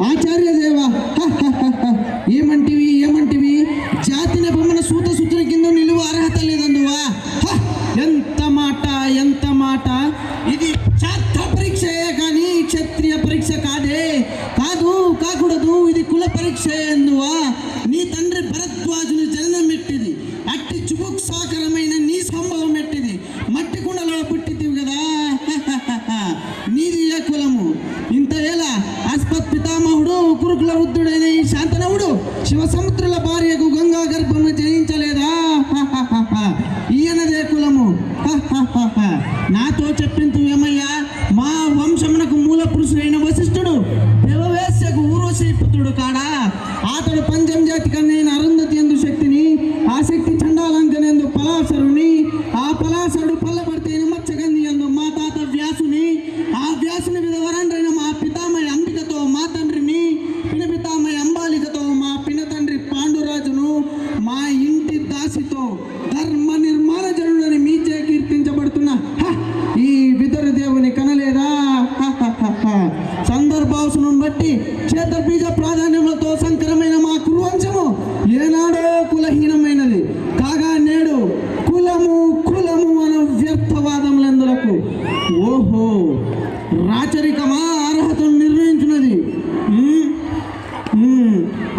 ఆచార్య దేవ ఏమంటివి జాతి నెపమన సూత సూత్ర కింద నిలువ అర్హత లేదందువా. ఎంత మాట ఇది ఛాత్ర పరీక్షయే కానీ క్షత్రియ పరీక్ష కాకూడదు. ఇది కుల పరీక్ష ఎందువా. నీ తండ్రి భరద్వాజుని జననం ఎట్టిది, అట్టి చుబుక్సాకరమైన నీ సంభవం ఎట్టిది. మట్టి కుండలో పుట్టితివి కదా. నీది ఏ కులము? ఇంత ఎలా ఆస్పత్ పితామహుడు కురుకుల వృద్ధుడైన ఈ శాంతనవుడు శివసముద్రుల భార్యకు గంగా గర్భము జయించలేదా? ఈయనదే కులము. నాతో చెప్పింతు ఏమయ్యా, మా వంశమునకు మూల పురుషుడైన వశిష్ఠుడు దేవవేశ్యకు ఊర్వశీ పుత్రుడు కాడా. అతడు పంచం జాతి కన్నైన అరుంధతి ఎందు శక్తిని, ఆ శక్తి చండాలంకనందు పలాసరుని, ఆ పలాసరుడు పల్లబడితేన మత్స్యగంధి ఎందు మా తాత వ్యాసుని, ఆ వ్యాసుని విధవరండ్రైన మా పితామహి అంబికతో మా తండ్రిని, పినపితామహి అంబాలికతో మా పినతండ్రి పాండురాజును, మా ఇంటి దాసితో ధర్మ నిర్మాణ జనుడని మీచే కీర్తించబడుతున్న ఈ విదుర దేవుని కనలేదా? సందర్భావసను బట్టి క్షేత్రబీజ ప్రాధాన్యములతో సంకరమైన మా కురువంశము ఏనాడో కులహీనమైనది కాగా నేడు కులము అను వ్యర్థవాదములందులకు ఓహో రాచరికమా అర్హతను నిర్ణయించున్నది.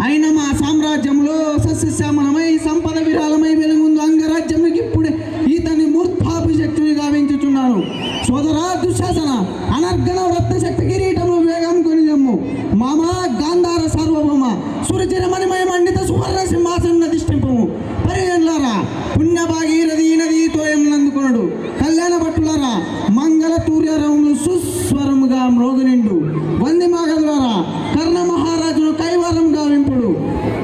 అయిన మా సామ్రాజ్యంలో సస్యశ్యామలమై సంపద విరాళమై వెలుగుందు అంగరాజ్యంకి ఇప్పుడే ఈతని మూర్ధాభిషక్తిని గావించుచున్నాను. సోదరా దుశ్శాసన, అనర్గణ రత్నశక్తి కిరీటము వేగం కొనిదమ్ము. మామా గాంధార సార్వభౌమ సురచిర మణిమయ మండిత సువర్ణ సింహాసన ధిష్టింపము. పరిజనులారా, పుణ్యభాగీరథి నది తోయమునందుకొనడు. కళ్యాణ భట్టులారా, మంగళ తూర్యరములు సుస్వరముగా మ్రోగునిండు. వంది మాగదులారా, కర్ణ మహారాజును కైవారం గావింపుడు.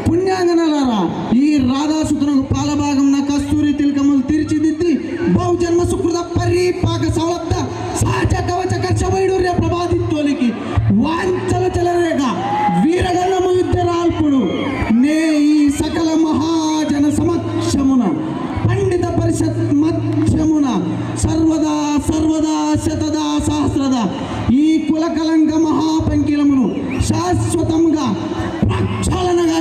పుణ్యాంగనలారా, ఈ రాధాసుతునకు పాలభాగమున కస్తూరి తిలకములు తీర్చిదిద్ది బహుజన్మ సుకృత పరిపాక సౌలభ్య సహజ కవచ కర్ష వైడూర్య ప్రభాదిత్వలికి వాంచల చెలరేగ వీరగణము యుద్ధరాల్పుడు నే ఈ సకల మహాజన సమక్షమున పండిత పరిషత్ మధ్యమున సర్వదా శతదా సహస్రద ఈ కులకలంక మహాపంకిలమును శాశ్వతముగా ప్రక్షాళనగా